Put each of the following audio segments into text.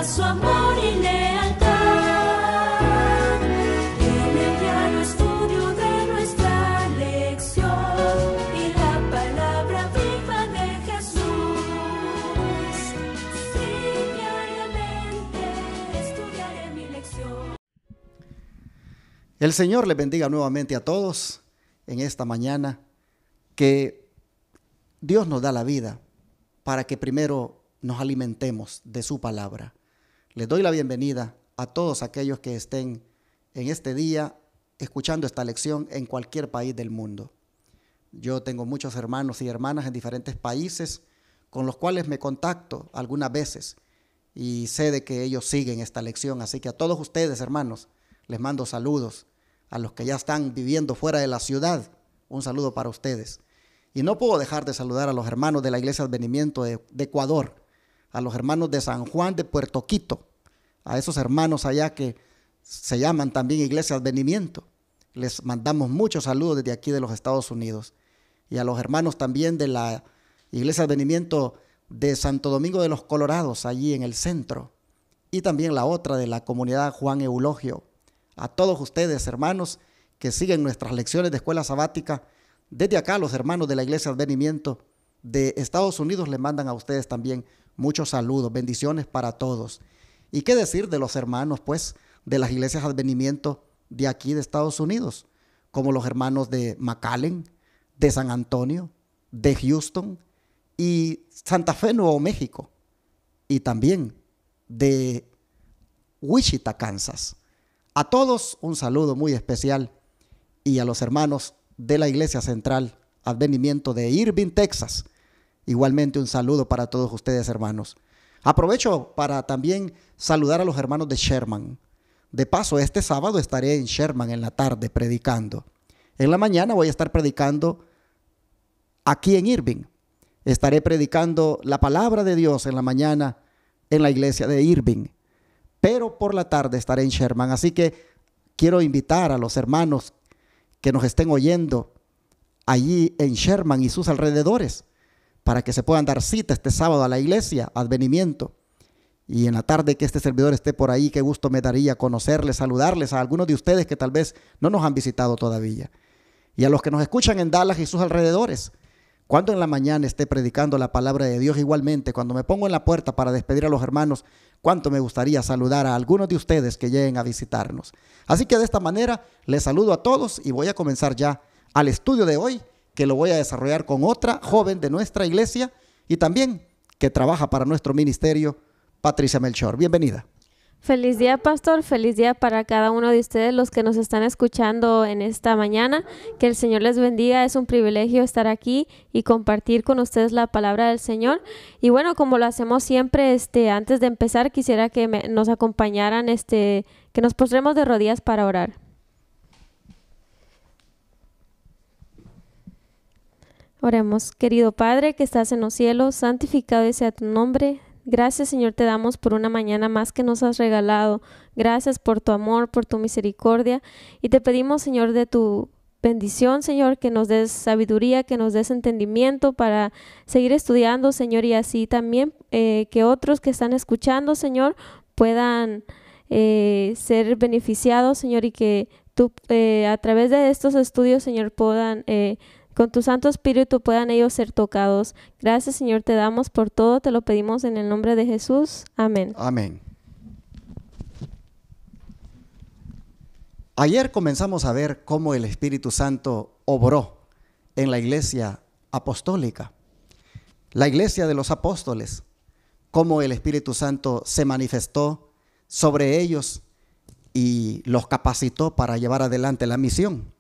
su amor y lealtad. En el diario estudio de nuestra lección y la palabra viva de Jesús. Sí, diariamente estudiaré mi lección. El Señor les bendiga nuevamente a todos en esta mañana, que Dios nos da la vida para que primero nos alimentemos de su palabra. Les doy la bienvenida a todos aquellos que estén en este día escuchando esta lección en cualquier país del mundo. Yo tengo muchos hermanos y hermanas en diferentes países con los cuales me contacto algunas veces y sé de que ellos siguen esta lección. Así que a todos ustedes, hermanos, les mando saludos. A los que ya están viviendo fuera de la ciudad, un saludo para ustedes. Y no puedo dejar de saludar a los hermanos de la Iglesia Advenimiento de Ecuador, a los hermanos de San Juan de Puerto Quito, a esos hermanos allá que se llaman también Iglesia Advenimiento. Les mandamos muchos saludos desde aquí de los Estados Unidos. Y a los hermanos también de la Iglesia Advenimiento de Santo Domingo de los Colorados, allí en el centro. Y también la otra de la comunidad Juan Eulogio. A todos ustedes, hermanos, que siguen nuestras lecciones de escuela sabática, desde acá los hermanos de la Iglesia Advenimiento de Estados Unidos les mandan a ustedes también muchos saludos, bendiciones para todos. ¿Y qué decir de los hermanos, pues, de las iglesias Advenimiento de aquí de Estados Unidos? Como los hermanos de McAllen, de San Antonio, de Houston y Santa Fe, Nuevo México. Y también de Wichita, Kansas. A todos un saludo muy especial y a los hermanos de la Iglesia Central Advenimiento de Irving, Texas. Igualmente un saludo para todos ustedes, hermanos. Aprovecho para también saludar a los hermanos de Sherman. De paso, este sábado estaré en Sherman en la tarde predicando. En la mañana voy a estar predicando aquí en Irving. Estaré predicando la palabra de Dios en la mañana en la iglesia de Irving. Pero por la tarde estaré en Sherman, así que quiero invitar a los hermanos que nos estén oyendo allí en Sherman y sus alrededores para que se puedan dar cita este sábado a la iglesia Advenimiento. Y en la tarde que este servidor esté por ahí, qué gusto me daría conocerles, saludarles a algunos de ustedes que tal vez no nos han visitado todavía. Y a los que nos escuchan en Dallas y sus alrededores, cuando en la mañana esté predicando la palabra de Dios, igualmente, cuando me pongo en la puerta para despedir a los hermanos, cuánto me gustaría saludar a algunos de ustedes que lleguen a visitarnos. Así que de esta manera les saludo a todos y voy a comenzar ya al estudio de hoy, que lo voy a desarrollar con otra joven de nuestra iglesia y también que trabaja para nuestro ministerio, Patricia Melchor. Bienvenida. Feliz día, pastor. Feliz día para cada uno de ustedes, los que nos están escuchando en esta mañana. Que el Señor les bendiga. Es un privilegio estar aquí y compartir con ustedes la palabra del Señor. Y bueno, como lo hacemos siempre, antes de empezar, quisiera que nos acompañaran, que nos postremos de rodillas para orar. Oremos. Querido Padre que estás en los cielos, santificado sea tu nombre. Gracias, Señor, te damos por una mañana más que nos has regalado. Gracias por tu amor, por tu misericordia. Y te pedimos, Señor, de tu bendición, Señor, que nos des sabiduría, que nos des entendimiento para seguir estudiando, Señor, y así también que otros que están escuchando, Señor, puedan ser beneficiados, Señor, y que tú a través de estos estudios, Señor, puedan con tu Santo Espíritu puedan ellos ser tocados. Gracias, Señor, te damos por todo. Te lo pedimos en el nombre de Jesús. Amén. Amén. Ayer comenzamos a ver cómo el Espíritu Santo obró en la iglesia apostólica, la iglesia de los apóstoles, cómo el Espíritu Santo se manifestó sobre ellos y los capacitó para llevar adelante la misión.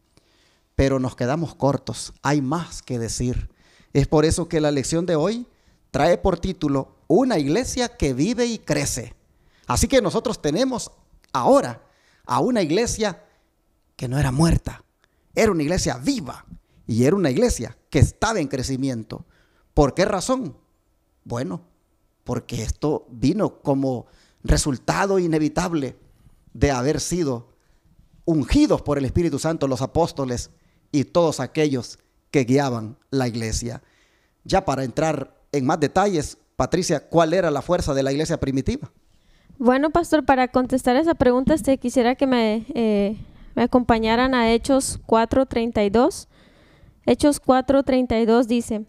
Pero nos quedamos cortos, hay más que decir. Es por eso que la lección de hoy trae por título Una iglesia que vive y crece. Así que nosotros tenemos ahora a una iglesia que no era muerta, era una iglesia viva y era una iglesia que estaba en crecimiento. ¿Por qué razón? Bueno, porque esto vino como resultado inevitable de haber sido ungidos por el Espíritu Santo los apóstoles y todos aquellos que guiaban la iglesia. Ya para entrar en más detalles, Patricia, ¿cuál era la fuerza de la iglesia primitiva? Bueno, pastor, para contestar esa pregunta, quisiera que me acompañaran a Hechos 4:32. Hechos 4:32 dice: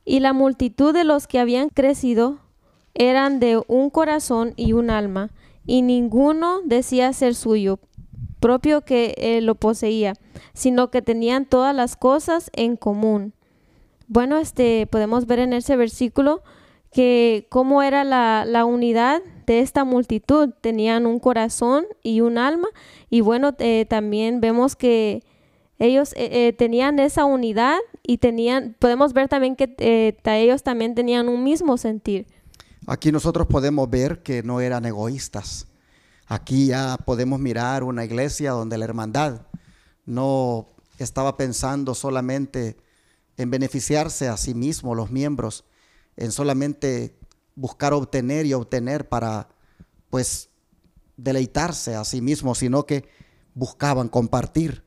y la multitud de los que habían crecido eran de un corazón y un alma, y ninguno decía ser suyo propio que lo poseía, sino que tenían todas las cosas en común. Bueno, podemos ver en ese versículo que cómo era la unidad de esta multitud. Tenían un corazón y un alma, y bueno, también vemos que ellos tenían esa unidad y podemos ver también que ellos también tenían un mismo sentir. Aquí nosotros podemos ver que no eran egoístas. Aquí ya podemos mirar una iglesia donde la hermandad no estaba pensando solamente en beneficiarse a sí mismo, los miembros, en solamente buscar obtener y obtener para, pues, deleitarse a sí mismo, sino que buscaban compartir.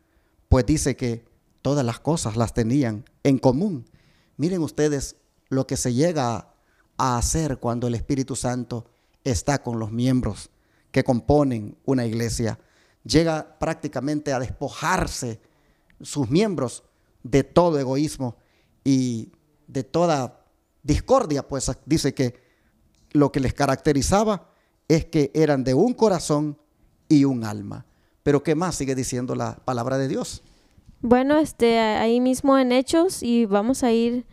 Pues dice que todas las cosas las tenían en común. Miren ustedes lo que se llega a hacer cuando el Espíritu Santo está con los miembros que componen una iglesia. Llega prácticamente a despojarse sus miembros de todo egoísmo y de toda discordia. Pues dice que lo que les caracterizaba es que eran de un corazón y un alma. Pero ¿qué más sigue diciendo la palabra de Dios? Bueno, ahí mismo en Hechos, y vamos a ir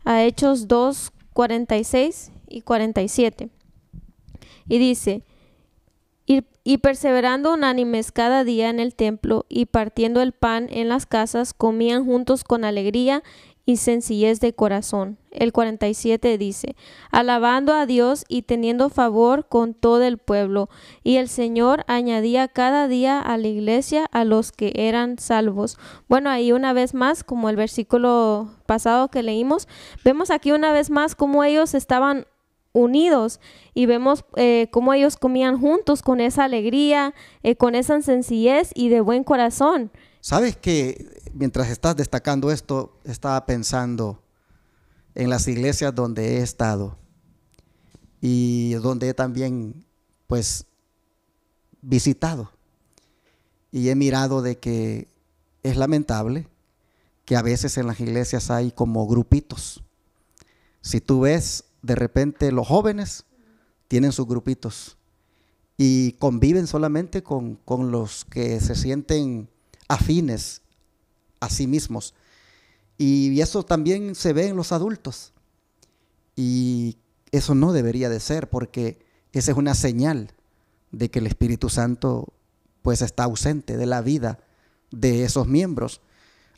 a Hechos 2:46 y 47. Y dice: y perseverando unánimes cada día en el templo y partiendo el pan en las casas, comían juntos con alegría y sencillez de corazón. El 47 dice: alabando a Dios y teniendo favor con todo el pueblo. Y el Señor añadía cada día a la iglesia a los que eran salvos. Bueno, ahí una vez más, como el versículo pasado que leímos, vemos aquí una vez más cómo ellos estaban unidos, y vemos cómo ellos comían juntos con esa alegría, con esa sencillez y de buen corazón. ¿Sabes que mientras estás destacando esto, estaba pensando en las iglesias donde he estado y donde he también, pues, visitado? Y he mirado de que es lamentable que a veces en las iglesias hay como grupitos. Si tú ves, de repente los jóvenes tienen sus grupitos y conviven solamente con los que se sienten afines a sí mismos. Y eso también se ve en los adultos. Y eso no debería de ser, porque esa es una señal de que el Espíritu Santo pues está ausente de la vida de esos miembros.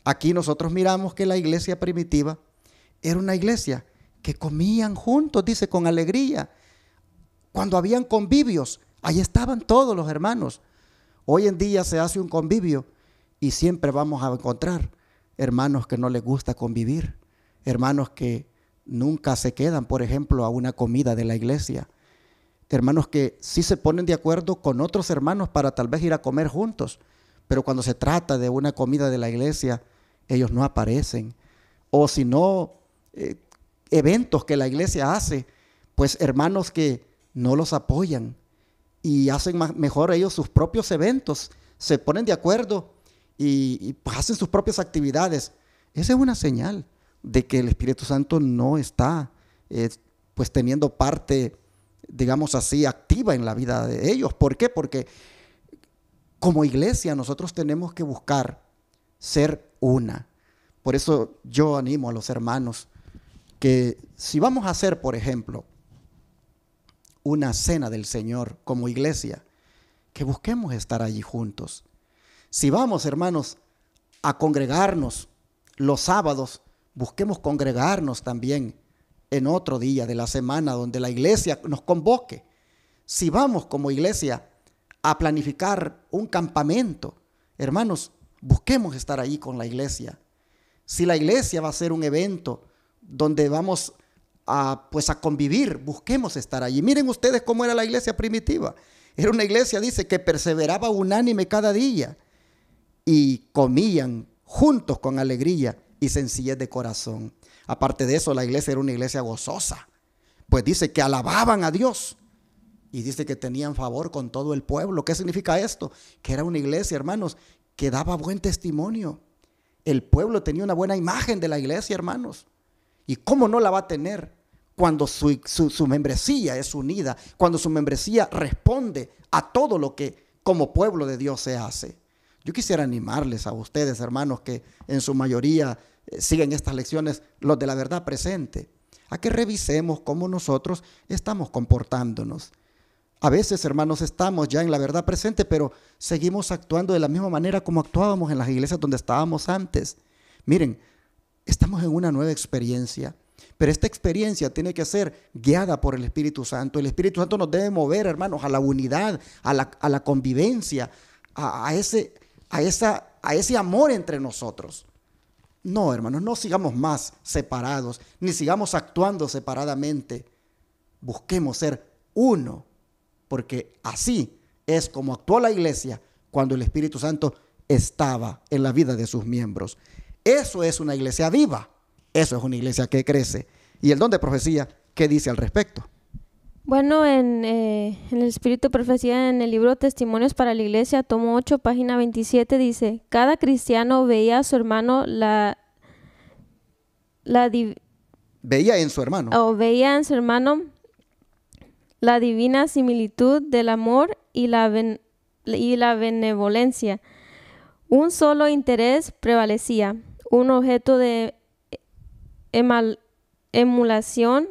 Aquí nosotros miramos que la iglesia primitiva era una iglesia que comían juntos, dice, con alegría. Cuando habían convivios, ahí estaban todos los hermanos. Hoy en día se hace un convivio y siempre vamos a encontrar hermanos que no les gusta convivir, hermanos que nunca se quedan, por ejemplo, a una comida de la iglesia, hermanos que sí se ponen de acuerdo con otros hermanos para tal vez ir a comer juntos, pero cuando se trata de una comida de la iglesia, ellos no aparecen. O si no, eventos que la iglesia hace, pues hermanos que no los apoyan y hacen mejor ellos sus propios eventos, se ponen de acuerdo y pues hacen sus propias actividades. Esa es una señal de que el Espíritu Santo no está pues teniendo parte, digamos así, activa en la vida de ellos. ¿Por qué? Porque como iglesia nosotros tenemos que buscar ser una. Por eso yo animo a los hermanos que si vamos a hacer, por ejemplo, una cena del Señor como iglesia, que busquemos estar allí juntos. Si vamos, hermanos, a congregarnos los sábados, busquemos congregarnos también en otro día de la semana donde la iglesia nos convoque. Si vamos como iglesia a planificar un campamento, hermanos, busquemos estar allí con la iglesia. Si la iglesia va a hacer un evento donde vamos a convivir, busquemos estar allí. Miren ustedes cómo era la iglesia primitiva. Era una iglesia, dice, que perseveraba unánime cada día y comían juntos con alegría y sencillez de corazón. Aparte de eso, la iglesia era una iglesia gozosa, pues dice que alababan a Dios Y dice que tenían favor con todo el pueblo. ¿Qué significa esto? Que era una iglesia, hermanos, que daba buen testimonio. El pueblo tenía una buena imagen de la iglesia, hermanos. ¿Y cómo no la va a tener cuando su membresía es unida? Cuando su membresía responde a todo lo que como pueblo de Dios se hace. Yo quisiera animarles a ustedes, hermanos, que en su mayoría siguen estas lecciones, los de la verdad presente, a que revisemos cómo nosotros estamos comportándonos. A veces, hermanos, estamos ya en la verdad presente, pero seguimos actuando de la misma manera como actuábamos en las iglesias donde estábamos antes. Miren, estamos en una nueva experiencia, pero esta experiencia tiene que ser guiada por el Espíritu Santo. El Espíritu Santo nos debe mover, hermanos, a la unidad, a la convivencia, a ese amor entre nosotros. No, hermanos, no sigamos más separados, ni sigamos actuando separadamente. Busquemos ser uno, porque así es como actuó la iglesia cuando el Espíritu Santo estaba en la vida de sus miembros. Eso es una iglesia viva, eso es una iglesia que crece. Y el don de profecía, ¿qué dice al respecto? Bueno, en el Espíritu de Profecía, en el libro Testimonios para la Iglesia, tomo 8, página 27, dice: cada cristiano veía a su hermano Veía en su hermano la divina similitud del amor y la benevolencia. Un solo interés prevalecía, un objeto de emulación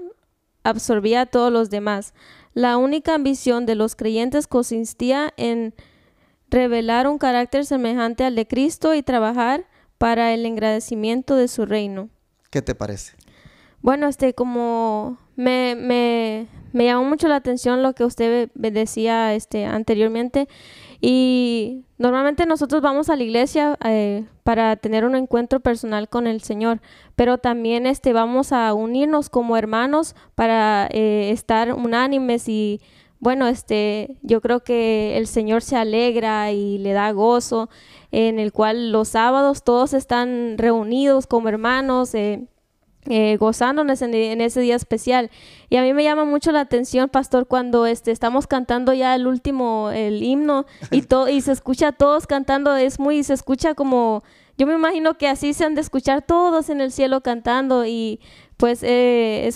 absorbía a todos los demás. La única ambición de los creyentes consistía en revelar un carácter semejante al de Cristo y trabajar para el engrandecimiento de su reino. ¿Qué te parece? Bueno, como me llamó mucho la atención lo que usted decía anteriormente, y normalmente nosotros vamos a la iglesia para tener un encuentro personal con el Señor, pero también vamos a unirnos como hermanos para estar unánimes. Y bueno, yo creo que el Señor se alegra y le da gozo, en el cual los sábados todos están reunidos como hermanos, gozándonos en ese día especial. Y a mí me llama mucho la atención, pastor, cuando estamos cantando ya el himno y se escucha a todos cantando, se escucha como, yo me imagino que así se han de escuchar todos en el cielo cantando. Y pues el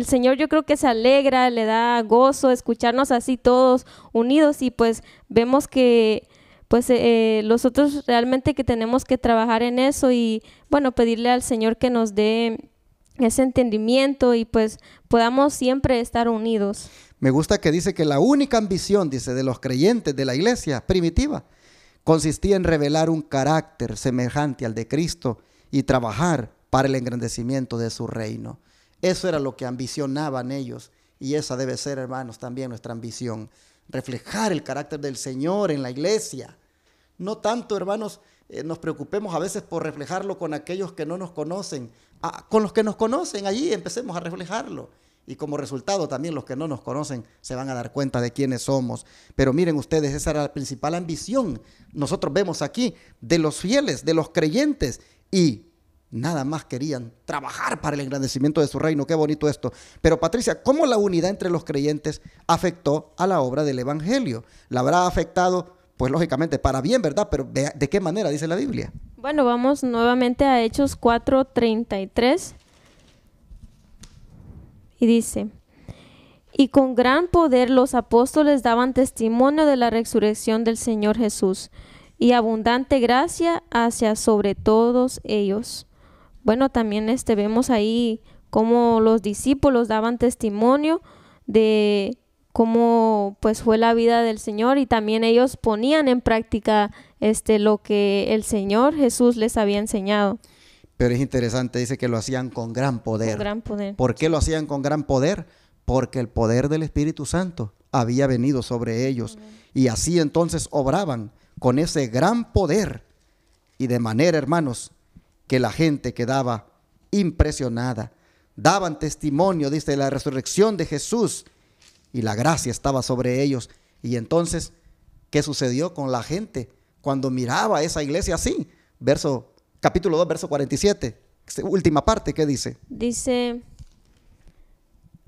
Señor, yo creo que se alegra, le da gozo escucharnos así todos unidos. Y pues vemos que pues nosotros realmente que tenemos que trabajar en eso y bueno, pedirle al Señor que nos dé ese entendimiento y pues podamos siempre estar unidos. Me gusta que dice que la única ambición, dice, de los creyentes de la iglesia primitiva consistía en revelar un carácter semejante al de Cristo y trabajar para el engrandecimiento de su reino. Eso era lo que ambicionaban ellos, y esa debe ser, hermanos, también nuestra ambición. Reflejar el carácter del Señor en la iglesia. No tanto, hermanos, nos preocupemos a veces por reflejarlo con aquellos que no nos conocen. Con los que nos conocen, allí empecemos a reflejarlo. Y como resultado también los que no nos conocen se van a dar cuenta de quiénes somos. Pero miren ustedes, esa era la principal ambición. Nosotros vemos aquí de los fieles, de los creyentes, y nada más querían trabajar para el engrandecimiento de su reino. Qué bonito esto. Pero Patricia, ¿cómo la unidad entre los creyentes afectó a la obra del evangelio? ¿La habrá afectado? Pues lógicamente para bien, ¿verdad? Pero ¿de qué manera dice la Biblia? Bueno, vamos nuevamente a Hechos 4:33. Y dice: y con gran poder los apóstoles daban testimonio de la resurrección del Señor Jesús, y abundante gracia hacia sobre todos ellos. Bueno, también vemos ahí cómo los discípulos daban testimonio de cómo pues fue la vida del Señor, y también ellos ponían en práctica lo que el Señor Jesús les había enseñado. Pero es interesante, dice que lo hacían con gran poder. Con gran poder. ¿Por qué lo hacían con gran poder? Porque el poder del Espíritu Santo había venido sobre ellos. Y así entonces obraban con ese gran poder. Y de manera, hermanos, que la gente quedaba impresionada. Daban testimonio, dice, de la resurrección de Jesús. Y la gracia estaba sobre ellos. Y entonces, ¿qué sucedió con la gente cuando miraba a esa iglesia así? Capítulo 2, verso 47, última parte, ¿qué dice? Dice: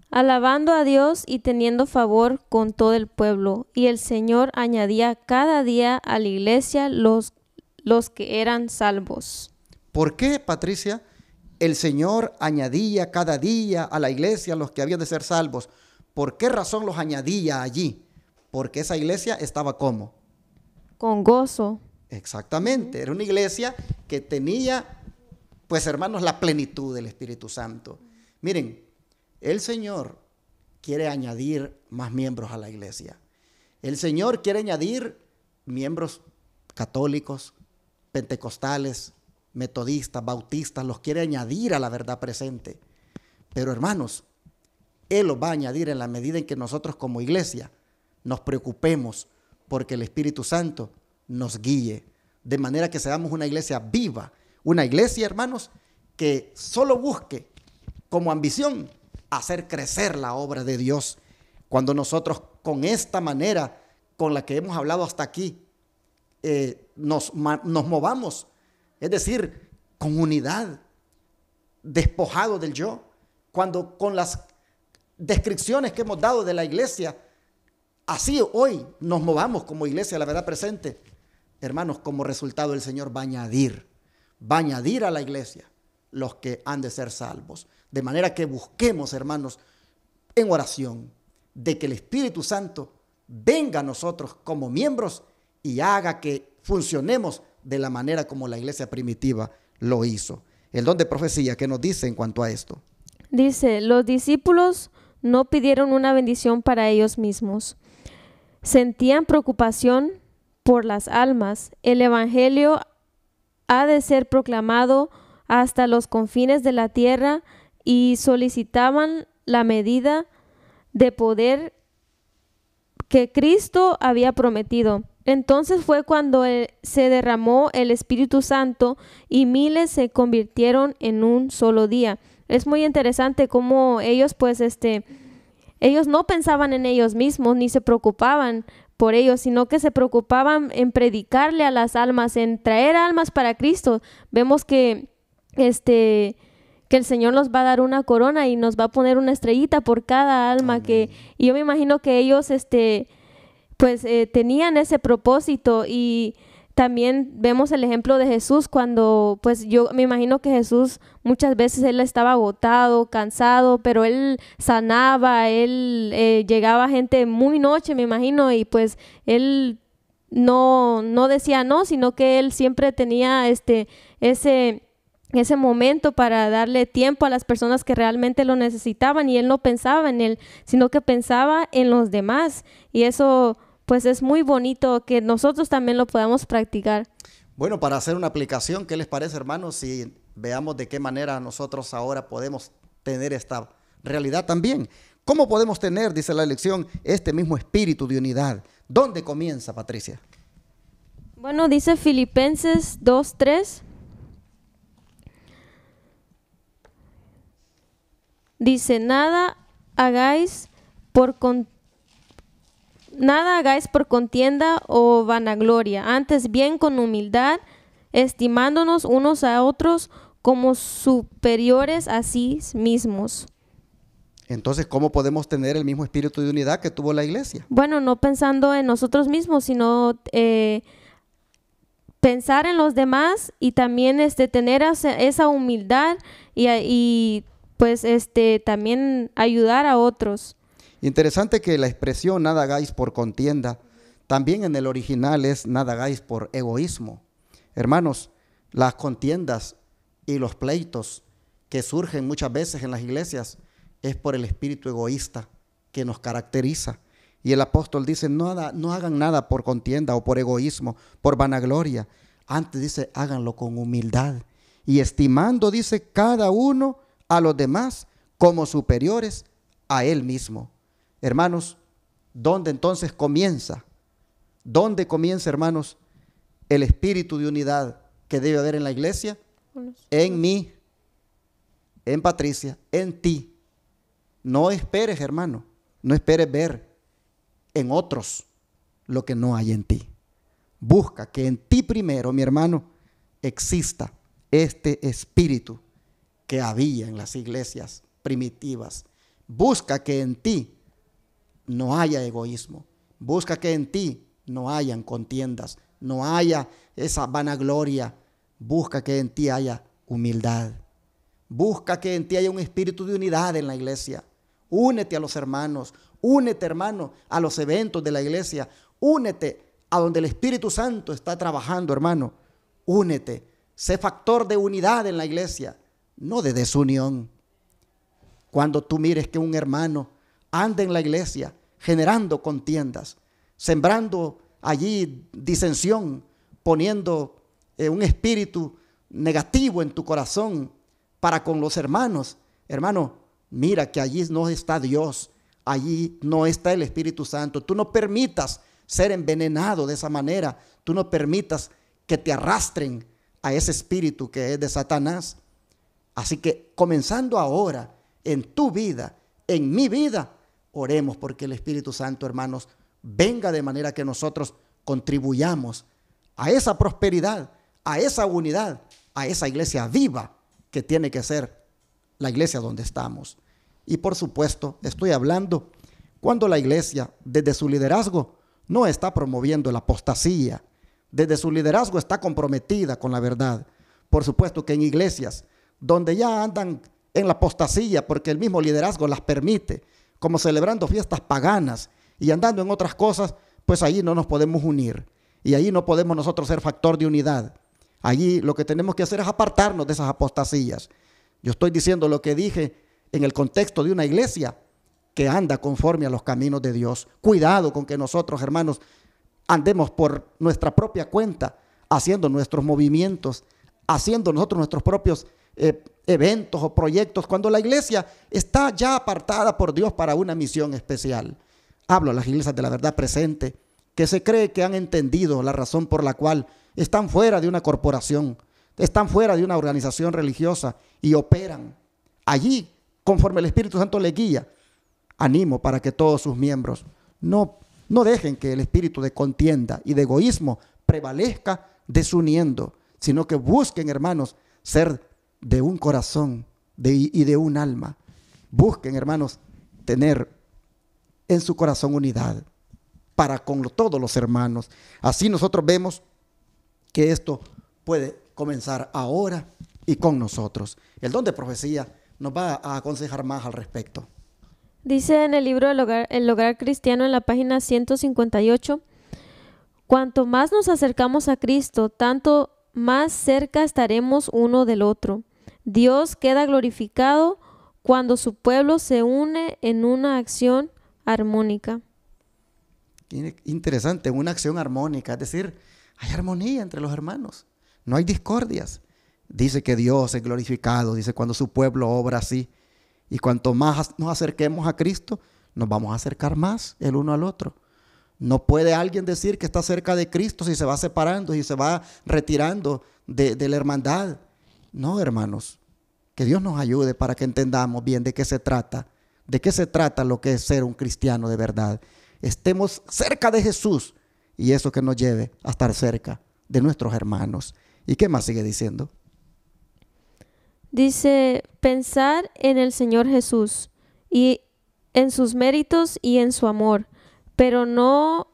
alabando a Dios y teniendo favor con todo el pueblo. Y el Señor añadía cada día a la iglesia los que eran salvos. ¿Por qué, Patricia, el Señor añadía cada día a la iglesia los que habían de ser salvos? ¿Por qué razón los añadía allí? Porque esa iglesia estaba ¿cómo? Con gozo. Exactamente, era una iglesia que tenía, pues hermanos, la plenitud del Espíritu Santo. Miren, el Señor quiere añadir más miembros a la iglesia. El Señor quiere añadir miembros católicos, pentecostales, metodistas, bautistas, los quiere añadir a la verdad presente. Pero hermanos, Él los va a añadir en la medida en que nosotros como iglesia nos preocupemos porque el Espíritu Santo nos guíe, de manera que seamos una iglesia viva, una iglesia, hermanos, que solo busque como ambición hacer crecer la obra de Dios. Cuando nosotros con esta manera con la que hemos hablado hasta aquí, nos movamos, es decir, con unidad, despojado del yo, cuando con las descripciones que hemos dado de la iglesia, así hoy nos movamos como iglesia a la verdad presente, hermanos, como resultado el Señor va a añadir a la iglesia los que han de ser salvos. De manera que busquemos, hermanos, en oración, de que el Espíritu Santo venga a nosotros como miembros y haga que funcionemos de la manera como la iglesia primitiva lo hizo. El don de profecía, ¿qué nos dice en cuanto a esto? Dice, los discípulos no pidieron una bendición para ellos mismos. Sentían preocupación por las almas. El evangelio ha de ser proclamado hasta los confines de la tierra y solicitaban la medida de poder que Cristo había prometido. Entonces fue cuando se derramó el Espíritu Santo y miles se convirtieron en un solo día. Es muy interesante cómo ellos, pues, ellos no pensaban en ellos mismos ni se preocupaban por ellos, sino que se preocupaban en predicarle a las almas, en traer almas para Cristo. Vemos que el Señor nos va a dar una corona y nos va a poner una estrellita por cada alma. Y yo me imagino que ellos tenían ese propósito. Y también vemos el ejemplo de Jesús cuando, pues yo me imagino que Jesús muchas veces él estaba agotado, cansado, pero él sanaba, él llegaba a gente muy noche, me imagino, y pues él no decía no, sino que él siempre tenía ese momento para darle tiempo a las personas que realmente lo necesitaban, y él no pensaba en él, sino que pensaba en los demás. Y eso pues es muy bonito que nosotros también lo podamos practicar. Bueno, para hacer una aplicación, ¿qué les parece, hermanos? Si veamos de qué manera nosotros ahora podemos tener esta realidad también. ¿Cómo podemos tener, dice la lección, este mismo espíritu de unidad? ¿Dónde comienza, Patricia? Bueno, dice Filipenses 2:3. Dice, nada hagáis por contienda o vanagloria, antes bien con humildad, estimándonos unos a otros como superiores a sí mismos. Entonces, ¿cómo podemos tener el mismo espíritu de unidad que tuvo la iglesia? Bueno, no pensando en nosotros mismos, sino pensar en los demás y también tener esa humildad y pues también ayudar a otros. Interesante que la expresión nada hagáis por contienda, también en el original es nada hagáis por egoísmo. Hermanos, las contiendas y los pleitos que surgen muchas veces en las iglesias es por el espíritu egoísta que nos caracteriza. Y el apóstol dice, no hagan nada por contienda o por egoísmo, por vanagloria. Antes dice, háganlo con humildad. Y estimando, dice, cada uno a los demás como superiores a él mismo. Hermanos, ¿dónde entonces comienza? ¿Dónde comienza, hermanos, el espíritu de unidad que debe haber en la iglesia? En mí, en Patricia, en ti. No esperes, hermano, no esperes ver en otros lo que no hay en ti. Busca que en ti primero, mi hermano, exista este espíritu que había en las iglesias primitivas, Busca que en ti no haya egoísmo. Busca que en ti no hayan contiendas, no haya esa vanagloria. Busca que en ti haya humildad. Busca que en ti haya un espíritu de unidad en la iglesia. Únete a los hermanos. Únete, hermano, a los eventos de la iglesia. Únete a donde el Espíritu Santo está trabajando, hermano. Únete. Sé factor de unidad en la iglesia, no de desunión. Cuando tú mires que un hermano anda en la iglesia generando contiendas, sembrando allí disensión, poniendo un espíritu negativo en tu corazón para con los hermanos, hermano, mira que allí no está Dios, allí no está el Espíritu Santo. Tú no permitas ser envenenado de esa manera. Tú no permitas que te arrastren a ese espíritu que es de Satanás. Así que comenzando ahora en tu vida, en mi vida, oremos porque el Espíritu Santo, hermanos, venga de manera que nosotros contribuyamos a esa prosperidad, a esa unidad, a esa iglesia viva que tiene que ser la iglesia donde estamos. Y por supuesto, estoy hablando cuando la iglesia, desde su liderazgo, no está promoviendo la apostasía. Desde su liderazgo está comprometida con la verdad. Por supuesto que en iglesias donde ya andan en la apostasía porque el mismo liderazgo las permite, como celebrando fiestas paganas y andando en otras cosas, pues allí no nos podemos unir. Y allí no podemos nosotros ser factor de unidad. Allí lo que tenemos que hacer es apartarnos de esas apostasías. Yo estoy diciendo lo que dije en el contexto de una iglesia que anda conforme a los caminos de Dios. Cuidado con que nosotros, hermanos, andemos por nuestra propia cuenta, haciendo nuestros movimientos, haciendo nosotros nuestros propios eventos o proyectos, cuando la iglesia está ya apartada por Dios para una misión especial. Hablo a las iglesias de la verdad presente, que se cree que han entendido la razón por la cual están fuera de una corporación, están fuera de una organización religiosa y operan allí conforme el Espíritu Santo les guía. Animo para que todos sus miembros no dejen que el espíritu de contienda y de egoísmo prevalezca desuniendo, sino que busquen, hermanos, ser de un corazón y de un alma. Busquen, hermanos, tener en su corazón unidad para con todos los hermanos. Así nosotros vemos que esto puede comenzar ahora y con nosotros. El don de profecía nos va a aconsejar más al respecto. Dice en el libro El Hogar Cristiano, en la página 158, cuanto más nos acercamos a Cristo, tanto más cerca estaremos uno del otro. Dios queda glorificado cuando su pueblo se une en una acción armónica. Interesante, una acción armónica, es decir, hay armonía entre los hermanos, no hay discordias. Dice que Dios es glorificado, dice cuando su pueblo obra así. Y cuanto más nos acerquemos a Cristo, nos vamos a acercar más el uno al otro. No puede alguien decir que está cerca de Cristo si se va separando y se va retirando de la hermandad. No, hermanos, que Dios nos ayude para que entendamos bien de qué se trata lo que es ser un cristiano de verdad. Estemos cerca de Jesús y eso que nos lleve a estar cerca de nuestros hermanos. ¿Y qué más sigue diciendo? Dice, pensar en el Señor Jesús y en sus méritos y en su amor, pero no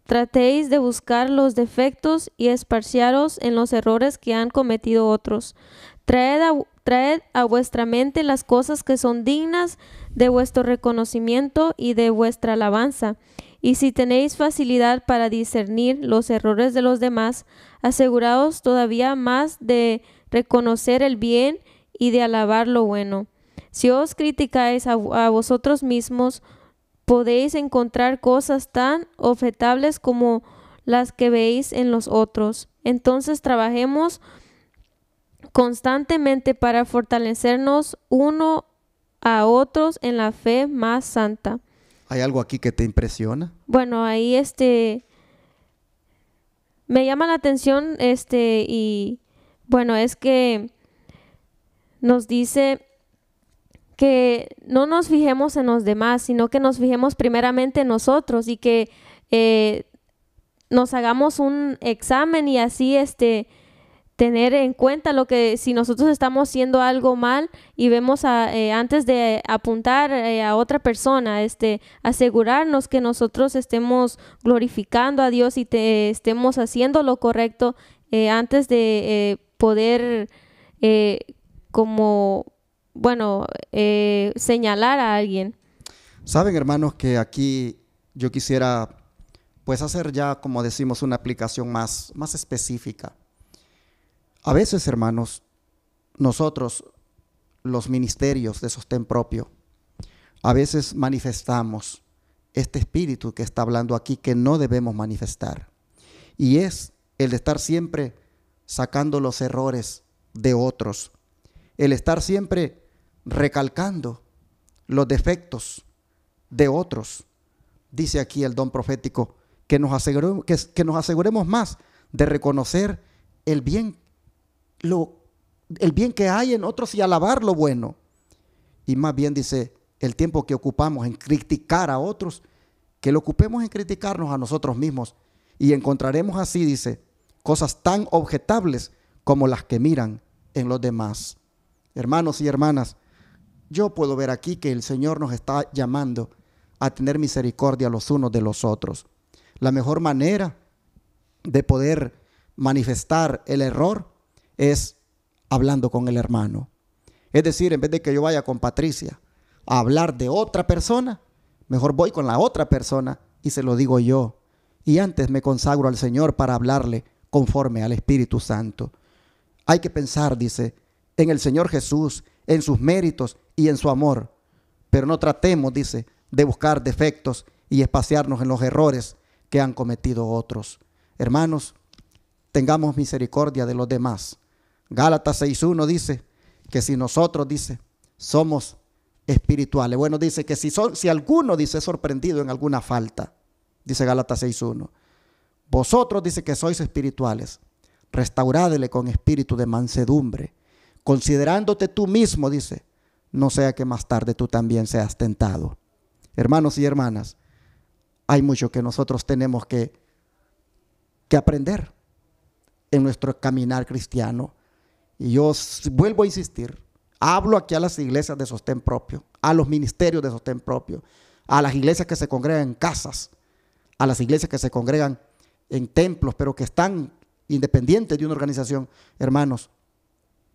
tratéis de buscar los defectos y esparciaros en los errores que han cometido otros. Traed a vuestra mente las cosas que son dignas de vuestro reconocimiento y de vuestra alabanza. Y si tenéis facilidad para discernir los errores de los demás, aseguraos todavía más de reconocer el bien y de alabar lo bueno. Si os criticáis a vosotros mismos, podéis encontrar cosas tan objetables como las que veis en los otros. Entonces trabajemos constantemente para fortalecernos uno a otros en la fe más santa. ¿Hay algo aquí que te impresiona? Bueno, ahí me llama la atención y bueno, es que nos dice que no nos fijemos en los demás, sino que nos fijemos primeramente en nosotros y que nos hagamos un examen y así tener en cuenta lo que si nosotros estamos haciendo algo mal y vemos antes de apuntar a otra persona, asegurarnos que nosotros estemos glorificando a Dios y estemos haciendo lo correcto antes de poder señalar a alguien. Saben, hermanos, que aquí yo quisiera pues hacer ya, como decimos, una aplicación más específica. A veces, hermanos, nosotros, los ministerios de sostén propio, a veces manifestamos este espíritu que está hablando aquí que no debemos manifestar. Y es el de estar siempre sacando los errores de otros, el estar siempre recalcando los defectos de otros. Dice aquí el don profético que nos aseguremos más de reconocer el bien que hay en otros y alabar lo bueno. Y más bien dice, el tiempo que ocupamos en criticar a otros, que lo ocupemos en criticarnos a nosotros mismos. Y encontraremos así, dice, cosas tan objetables como las que miran en los demás. Hermanos y hermanas, yo puedo ver aquí que el Señor nos está llamando a tener misericordia los unos de los otros. La mejor manera de poder manifestar el error es hablando con el hermano. Es decir, en vez de que yo vaya con Patricia a hablar de otra persona, mejor voy con la otra persona y se lo digo yo. Y antes me consagro al Señor para hablarle conforme al Espíritu Santo. Hay que pensar, dice, en el Señor Jesús, en sus méritos y en su amor. Pero no tratemos, dice, de buscar defectos y espaciarnos en los errores que han cometido otros. Hermanos, tengamos misericordia de los demás. Gálatas 6:1 dice que si nosotros, dice, somos espirituales. Bueno, dice que si alguno, dice, es sorprendido en alguna falta, dice Gálatas 6:1. Vosotros, dice, que sois espirituales, restauradle con espíritu de mansedumbre, considerándote tú mismo, dice, no sea que más tarde tú también seas tentado. Hermanos y hermanas, hay mucho que nosotros tenemos que aprender en nuestro caminar cristiano. Y yo vuelvo a insistir, hablo aquí a las iglesias de sostén propio, a los ministerios de sostén propio, a las iglesias que se congregan en casas, a las iglesias que se congregan en templos, pero que están independientes de una organización. Hermanos,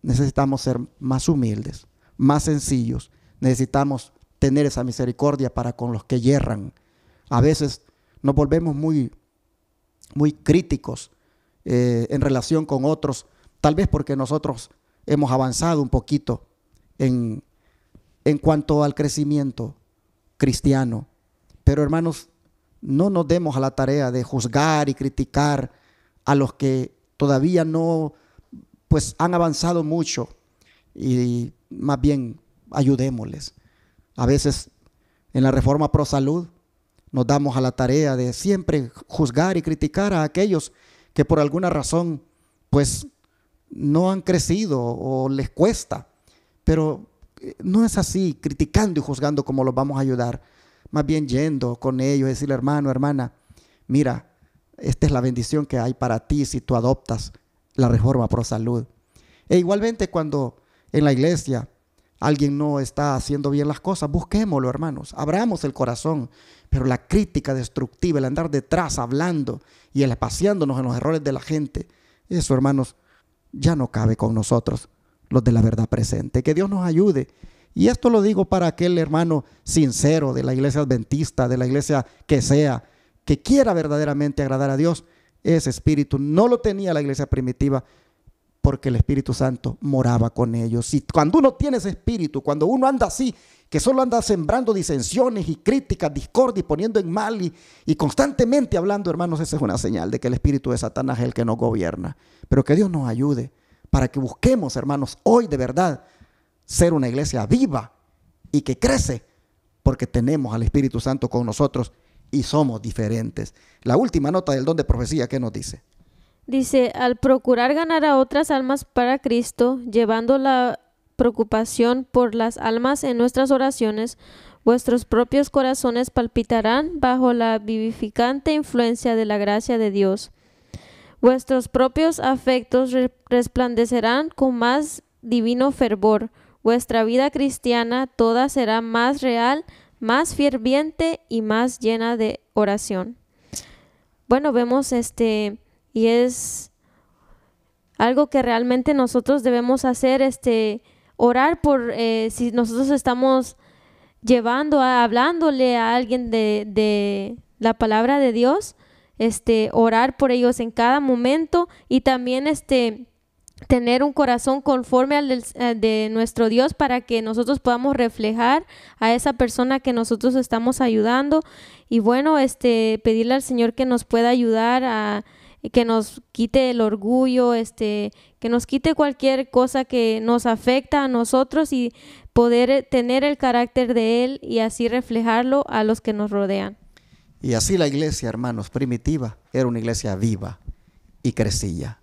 necesitamos ser más humildes, más sencillos. Necesitamos tener esa misericordia para con los que yerran. A veces nos volvemos muy críticos en relación con otros, tal vez porque nosotros hemos avanzado un poquito en cuanto al crecimiento cristiano. Pero hermanos, no nos demos a la tarea de juzgar y criticar a los que todavía no, pues han avanzado mucho, y más bien ayudémosles. A veces en la Reforma Pro Salud nos damos a la tarea de siempre juzgar y criticar a aquellos que por alguna razón pues no han crecido o les cuesta. Pero no es así, criticando y juzgando, como los vamos a ayudar. Más bien yendo con ellos y decirle, hermano, hermana, mira, esta es la bendición que hay para ti si tú adoptas la Reforma Pro Salud. E igualmente cuando en la iglesia alguien no está haciendo bien las cosas, busquémoslo, hermanos, abramos el corazón. Pero la crítica destructiva, el andar detrás hablando y el espaciándonos en los errores de la gente, eso, hermanos, ya no cabe con nosotros, los de la verdad presente. Que Dios nos ayude. Y esto lo digo para aquel hermano sincero de la iglesia adventista, de la iglesia que sea, que quiera verdaderamente agradar a Dios. Ese espíritu no lo tenía la iglesia primitiva, porque el Espíritu Santo moraba con ellos. Y cuando uno tiene ese espíritu, cuando uno anda así, que solo anda sembrando disensiones y críticas, discordia y poniendo en mal y constantemente hablando, hermanos, esa es una señal de que el espíritu de Satanás es el que nos gobierna. Pero que Dios nos ayude para que busquemos, hermanos, hoy de verdad ser una iglesia viva y que crece, porque tenemos al Espíritu Santo con nosotros y somos diferentes. La última nota del don de profecía, ¿qué nos dice? Dice, al procurar ganar a otras almas para Cristo, llevando la preocupación por las almas en nuestras oraciones, vuestros propios corazones palpitarán bajo la vivificante influencia de la gracia de Dios. Vuestros propios afectos resplandecerán con más divino fervor. Vuestra vida cristiana toda será más real, más ferviente y más llena de oración. Bueno, vemos y es algo que realmente nosotros debemos hacer, orar por, si nosotros estamos hablándole a alguien de la palabra de Dios, orar por ellos en cada momento y también tener un corazón conforme al de nuestro Dios para que nosotros podamos reflejar a esa persona que nosotros estamos ayudando. Y bueno, pedirle al Señor que nos pueda ayudar que nos quite el orgullo, que nos quite cualquier cosa que nos afecta a nosotros y poder tener el carácter de Él y así reflejarlo a los que nos rodean. Y así la iglesia, hermanos, primitiva, era una iglesia viva y crecía.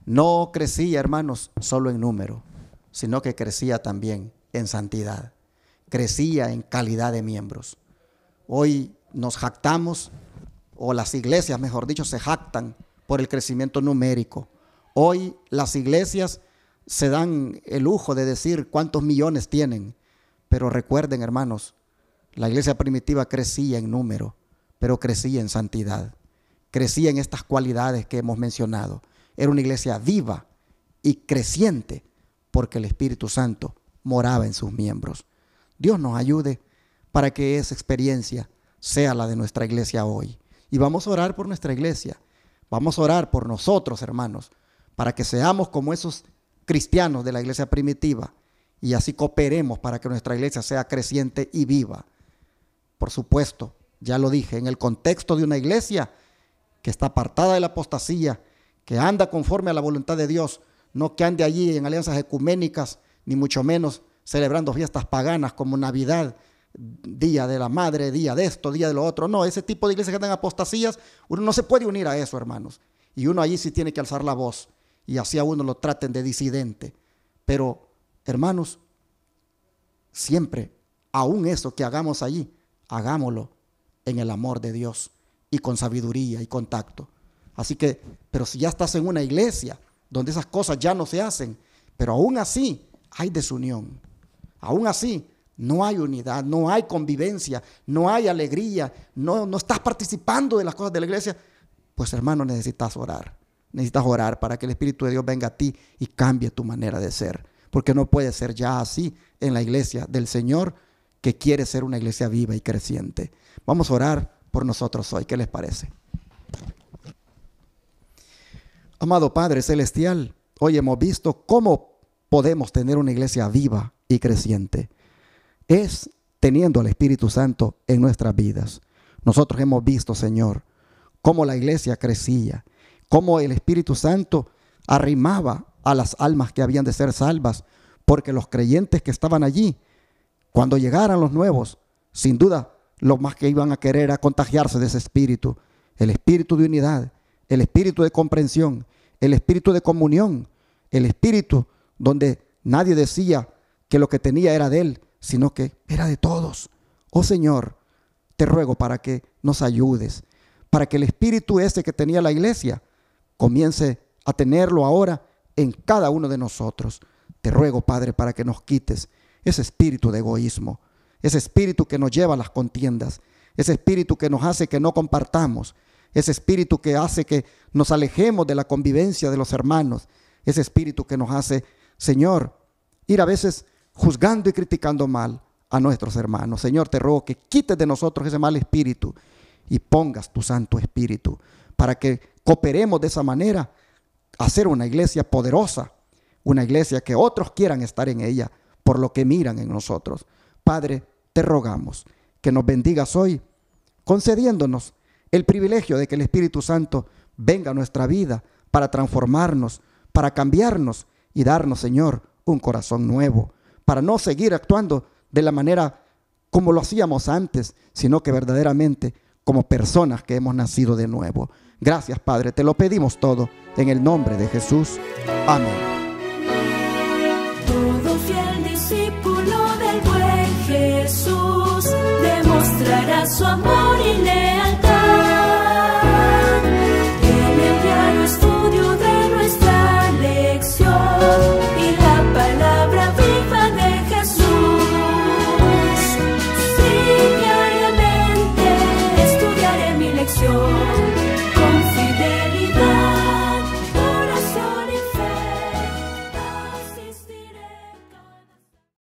No crecía, hermanos, solo en número, sino que crecía también en santidad. Crecía en calidad de miembros. Hoy nos jactamos, o las iglesias, mejor dicho, se jactan por el crecimiento numérico. Hoy las iglesias se dan el lujo de decir cuántos millones tienen. Pero recuerden, hermanos, la iglesia primitiva crecía en número, pero crecía en santidad. Crecía en estas cualidades que hemos mencionado. Era una iglesia viva y creciente porque el Espíritu Santo moraba en sus miembros. Dios nos ayude para que esa experiencia sea la de nuestra iglesia hoy. Y vamos a orar por nuestra iglesia. Vamos a orar por nosotros, hermanos, para que seamos como esos cristianos de la iglesia primitiva y así cooperemos para que nuestra iglesia sea creciente y viva. Por supuesto, ya lo dije, en el contexto de una iglesia que está apartada de la apostasía, que anda conforme a la voluntad de Dios, no que ande allí en alianzas ecuménicas, ni mucho menos celebrando fiestas paganas como Navidad, Día de la Madre, día de esto, día de lo otro. No, ese tipo de iglesias que andan en apostasías, uno no se puede unir a eso, hermanos. Y uno allí sí tiene que alzar la voz y así a uno lo traten de disidente. Pero, hermanos, siempre, aún eso que hagamos allí, hagámoslo en el amor de Dios y con sabiduría y con tacto. Así que, pero si ya estás en una iglesia donde esas cosas ya no se hacen, pero aún así hay desunión, aún así no hay unidad, no hay convivencia, no hay alegría, no estás participando de las cosas de la iglesia, pues hermano, necesitas orar para que el Espíritu de Dios venga a ti y cambie tu manera de ser, porque no puede ser ya así en la iglesia del Señor, que quiere ser una iglesia viva y creciente. Vamos a orar por nosotros hoy, ¿qué les parece? Amado Padre Celestial, hoy hemos visto cómo podemos tener una iglesia viva y creciente. Es teniendo al Espíritu Santo en nuestras vidas. Nosotros hemos visto, Señor, cómo la iglesia crecía, cómo el Espíritu Santo arrimaba a las almas que habían de ser salvas, porque los creyentes que estaban allí, cuando llegaran los nuevos, sin duda, lo más que iban a querer era contagiarse de ese espíritu, el espíritu de unidad, el espíritu de comprensión, el espíritu de comunión, el espíritu donde nadie decía que lo que tenía era de él, sino que era de todos. Oh Señor, te ruego para que nos ayudes, para que el espíritu ese que tenía la iglesia comience a tenerlo ahora en cada uno de nosotros. Te ruego, Padre, para que nos quites ese espíritu de egoísmo, ese espíritu que nos lleva a las contiendas, ese espíritu que nos hace que no compartamos, ese espíritu que hace que nos alejemos de la convivencia de los hermanos, ese espíritu que nos hace, Señor, ir a veces juzgando y criticando mal a nuestros hermanos. Señor, te ruego que quites de nosotros ese mal espíritu y pongas tu Santo Espíritu para que cooperemos de esa manera a hacer una iglesia poderosa, una iglesia que otros quieran estar en ella por lo que miran en nosotros. Padre, te rogamos que nos bendigas hoy, concediéndonos el privilegio de que el Espíritu Santo venga a nuestra vida para transformarnos, para cambiarnos y darnos, Señor, un corazón nuevo, para no seguir actuando de la manera como lo hacíamos antes, sino que verdaderamente como personas que hemos nacido de nuevo. Gracias, Padre, te lo pedimos todo en el nombre de Jesús. Amén. Todo fiel discípulo del buen Jesús demostrará su amor y lealtad